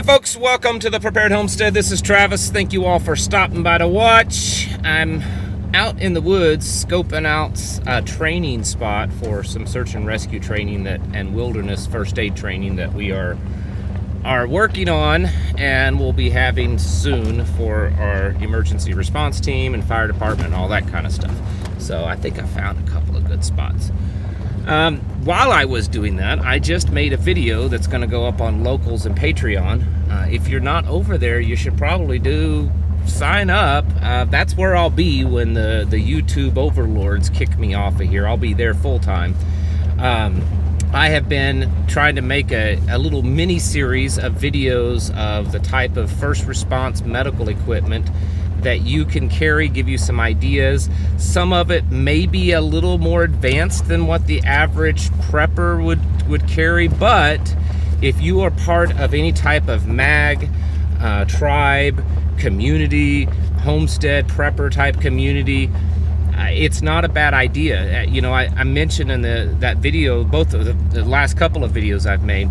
Hi folks, welcome to the Prepared Homestead. This is Travis. Thank you all for stopping by to watch. I'm out in the woods scoping out a training spot for some search and rescue training and wilderness first aid training that we are working on and we'll be having soon for our emergency response team and fire department and all that kind of stuff. So I think I found a couple of good spots. While I was doing that, I just made a video that's going to go up on Locals and Patreon. If you're not over there, you should probably sign up. That's where I'll be when the YouTube overlords kick me off of here. I'll be there full time. I have been trying to make a little mini series of videos of the type of first response medical equipment that you can carry, give you some ideas. Some of it may be a little more advanced than what the average prepper would carry, but if you are part of any type of mag, tribe, community, homestead, prepper type community, it's not a bad idea. You know, I mentioned in that video, both of the last couple of videos I've made,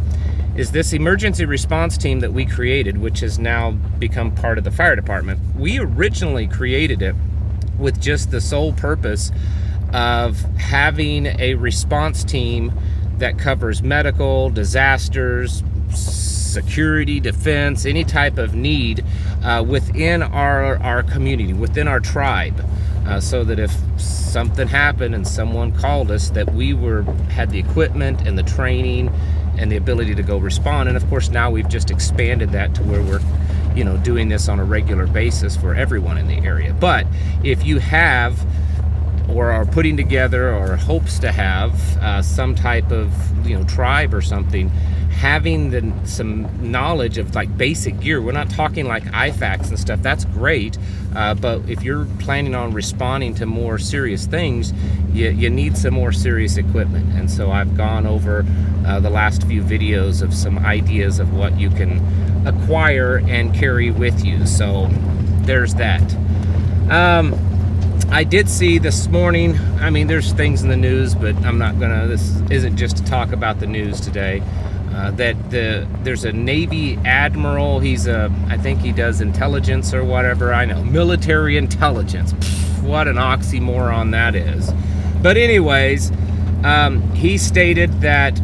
is this emergency response team that we created, which has now become part of the fire department. We originally created it with just the sole purpose of having a response team that covers medical, disasters, security, defense, any type of need within our community, within our tribe, so that if something happened and someone called us, that we had the equipment and the training and the ability to go respond. And of course now we've just expanded that to where we're doing this on a regular basis for everyone in the area. But if you have or are putting together or hopes to have some type of tribe or something, having some knowledge of like basic gear, we're not talking like IFACs and stuff, that's great, but if you're planning on responding to more serious things, you need some more serious equipment. And so I've gone over the last few videos of some ideas of what you can acquire and carry with you. So there's that. I did see this morning, I mean there's things in the news, but this isn't just to talk about the news today, that there's a Navy admiral, I think he does intelligence or whatever, I know, military intelligence. Pfft, what an oxymoron that is. But anyways, he stated that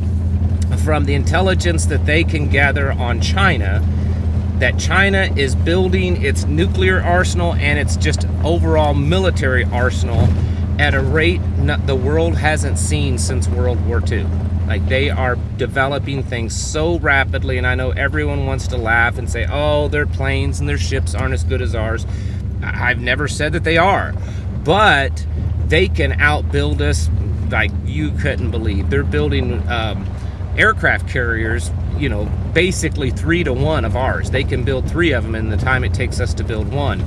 from the intelligence that they can gather on China, that China is building its nuclear arsenal and its just overall military arsenal at a rate the world hasn't seen since World War II. Like, they are developing things so rapidly, and I know everyone wants to laugh and say, oh, their planes and their ships aren't as good as ours. I've never said that they are, but they can outbuild us like you couldn't believe. They're building aircraft carriers, basically 3 to 1 of ours. They can build 3 of them in the time it takes us to build 1.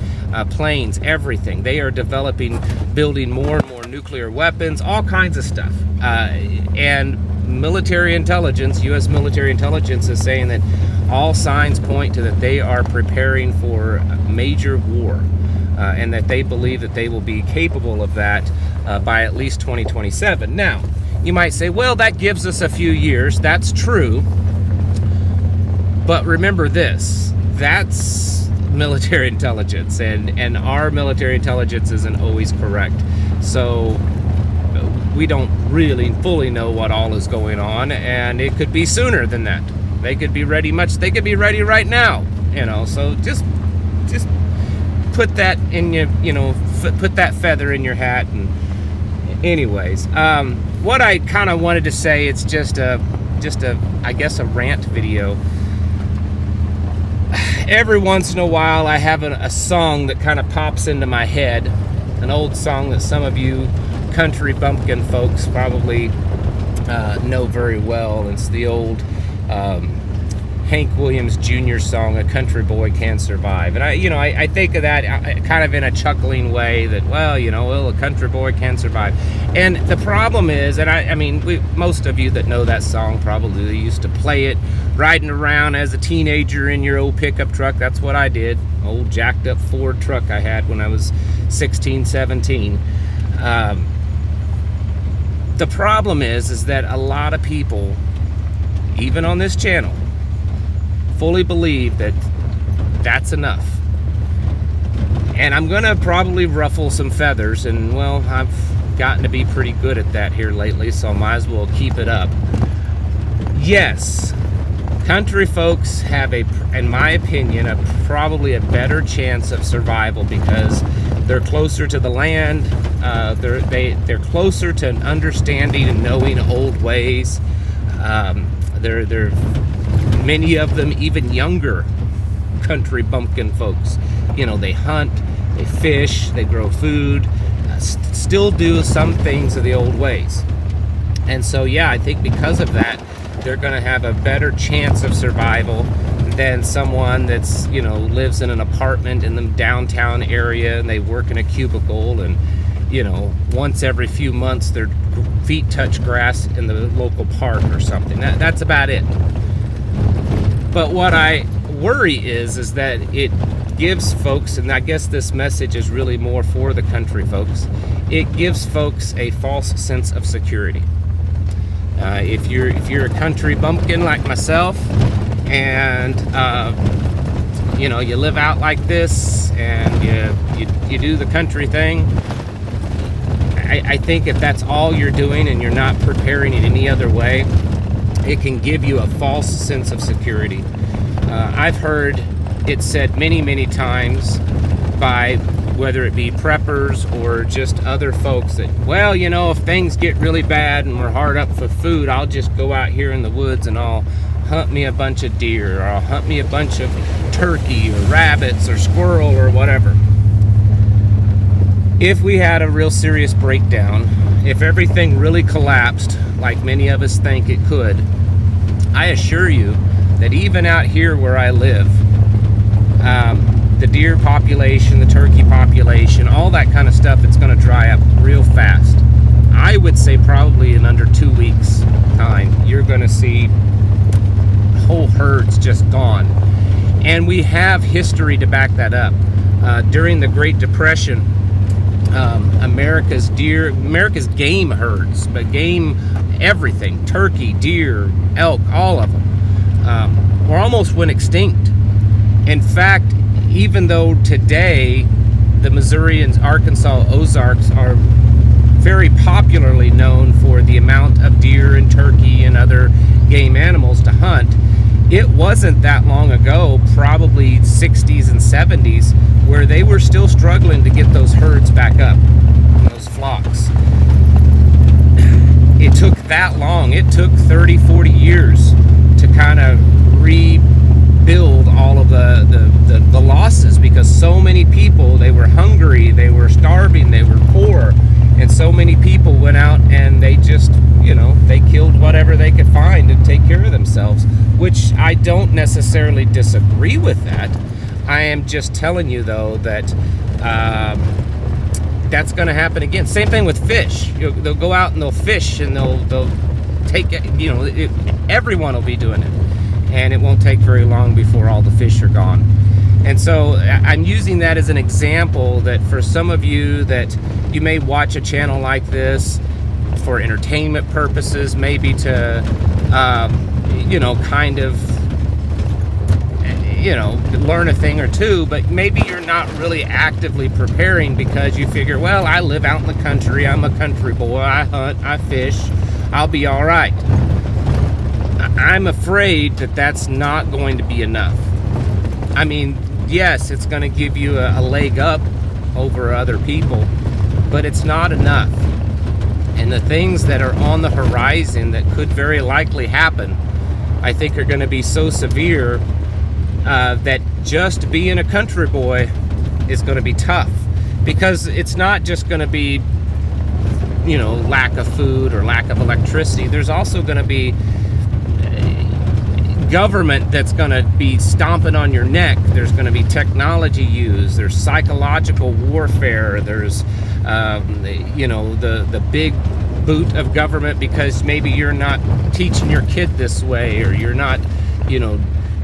Planes, everything. They are building more and more nuclear weapons, all kinds of stuff. And military intelligence, U.S. military intelligence, is saying that all signs point to that they are preparing for a major war, and that they believe that they will be capable of that by at least 2027. Now, you might say, well, that gives us a few years. That's true. But remember this, that's military intelligence, and our military intelligence isn't always correct. So we don't really fully know what all is going on, and it could be sooner than that. They could be ready right now, so just put that in put that feather in your hat. And anyways, what I kind of wanted to say, it's just a I guess a rant video. Every once in a while I have a song that kind of pops into my head, an old song that some of you country bumpkin folks probably know very well. It's the old Hank Williams Jr. song, "A Country Boy Can Survive." And I think of that kind of in a chuckling way, that, well, a country boy can survive. And the problem is, and I mean, most of you that know that song probably used to play it riding around as a teenager in your old pickup truck. That's what I did. Old jacked up Ford truck I had when I was 16, 17. The problem is that a lot of people, even on this channel, fully believe that that's enough. And I'm gonna probably ruffle some feathers, and well, I've gotten to be pretty good at that here lately, so I might as well keep it up. Yes, country folks have in my opinion, probably a better chance of survival because they're closer to the land. They're closer to understanding and knowing old ways. They're many of them even younger country bumpkin folks. You know, they hunt, they fish, they grow food, still do some things of the old ways. And so, yeah, I think because of that, they're going to have a better chance of survival than someone that's, you know, lives in an apartment in the downtown area and they work in a cubicle and, you know, once every few months their feet touch grass in the local park or something. That's about it. But what I worry is that it gives folks, and I guess this message is really more for the country folks, it gives folks a false sense of security. If you're a country bumpkin like myself, and you know, you live out like this, and you do the country thing, I think if that's all you're doing and you're not preparing in any other way, it can give you a false sense of security. I've heard it said many times by whether it be preppers or just other folks that, well, you know, if things get really bad and we're hard up for food, I'll just go out here in the woods and I'll hunt me a bunch of deer, or I'll hunt me a bunch of turkey or rabbits or squirrel or whatever. If we had a real serious breakdown, if everything really collapsed like many of us think it could, I assure you that even out here where I live, the deer population, the turkey population, all that kind of stuff, it's going to dry up real fast. I would say probably in under 2 weeks time, you're going to see whole herds just gone. And we have history to back that up. During the Great Depression, America's game herds, but game everything, turkey, deer, elk, all of them, were almost went extinct. In fact, even though today the Missouri and Arkansas Ozarks are very popularly known for the amount of deer and turkey and other game animals to hunt, it wasn't that long ago, probably 60s and 70s, where they were still struggling to get those herds back up, those flocks. It took that long. It took 30, 40 years to kind of rebuild all of the losses, because so many people, they were hungry, they were starving, they were poor, and so many people went out and they just, you know, they killed whatever they could find to take care of themselves, which I don't necessarily disagree with that. I am just telling you, though, that that's going to happen again. Same thing with fish. They'll go out and they'll fish, and they'll take it, you know, everyone will be doing it, and it won't take very long before all the fish are gone. And so I'm using that as an example that for some of you that you may watch a channel like this for entertainment purposes, maybe to, you know, kind of, you know, learn a thing or two, but maybe you're not really actively preparing because you figure, well, I live out in the country, I'm a country boy, I hunt, I fish, I'll be all right. I'm afraid that that's not going to be enough. I mean, yes, it's going to give you a leg up over other people, but it's not enough. And the things that are on the horizon that could very likely happen, I think are going to be so severe that just being a country boy is going to be tough, because it's not just going to be, you know, lack of food or lack of electricity. There's also going to be government that's going to be stomping on your neck. There's going to be technology used. There's psychological warfare. There's you know, the big boot of government because maybe you're not teaching your kid this way, or you're not, you know,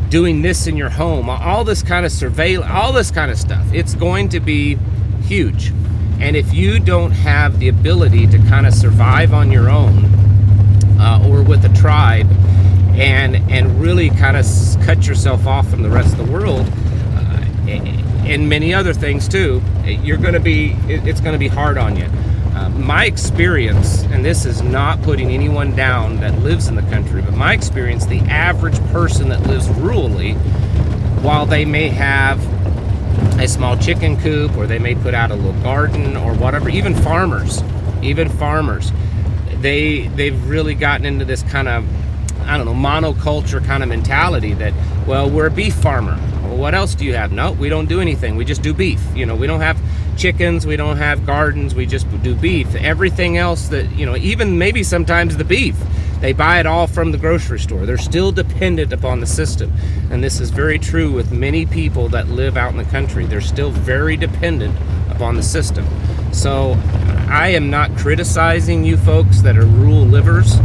doing this in your home. All this kind of surveillance, all this kind of stuff. It's going to be huge. And if you don't have the ability to kind of survive on your own or with a tribe, and really kind of cut yourself off from the rest of the world, and many other things too, it's going to be hard on you. My experience, and this is not putting anyone down that lives in the country, but my experience, the average person that lives rurally, while they may have a small chicken coop, or they may put out a little garden or whatever, even farmers, they've really gotten into this kind of, I don't know, monoculture kind of mentality that, well, we're a beef farmer. Well, what else do you have? No, we don't do anything. We just do beef. You know, we don't have chickens, we don't have gardens, we just do beef. Everything else that, you know, even maybe sometimes the beef, they buy it all from the grocery store. They're still dependent upon the system. And this is very true with many people that live out in the country. They're still very dependent upon the system. So I am not criticizing you folks that are rural livers.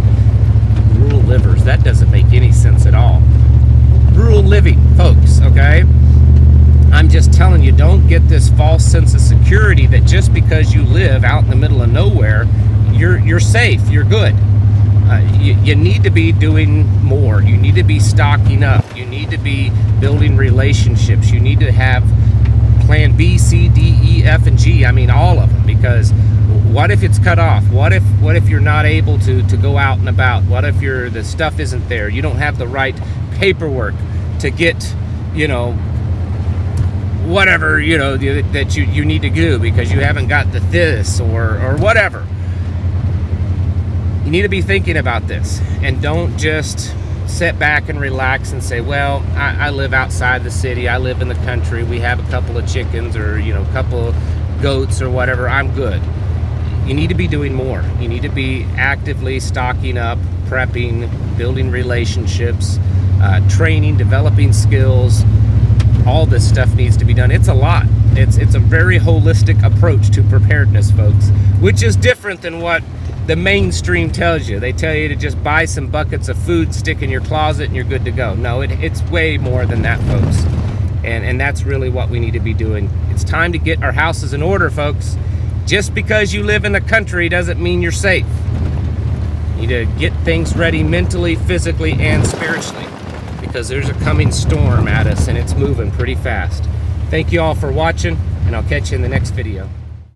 Rural livers, that doesn't make any sense at all. Rural living folks, okay? I'm just telling you, don't get this false sense of security that just because you live out in the middle of nowhere, you're safe, you're good. You need to be doing more. You need to be stocking up. You need to be building relationships. You need to have plan B, C, D, E, F, and G. I mean, all of them, because what if it's cut off? What if you're not able to go out and about? What if the stuff isn't there? You don't have the right paperwork to get, you know, whatever, you know, that you need to do because you haven't got this or whatever. You need to be thinking about this, and don't just sit back and relax and say, well, I live outside the city, I live in the country, we have a couple of chickens, or, you know, a couple of goats or whatever, I'm good. You need to be doing more. You need to be actively stocking up, prepping, building relationships, training, developing skills. All this stuff needs to be done. It's a lot. It's a very holistic approach to preparedness, folks, which is different than what the mainstream tells you. They tell you to just buy some buckets of food, stick in your closet, and you're good to go. No, it's way more than that, folks. And that's really what we need to be doing. It's time to get our houses in order, folks. Just because you live in the country doesn't mean you're safe. You need to get things ready mentally, physically, and spiritually, because there's a coming storm at us, and it's moving pretty fast. Thank you all for watching, and I'll catch you in the next video.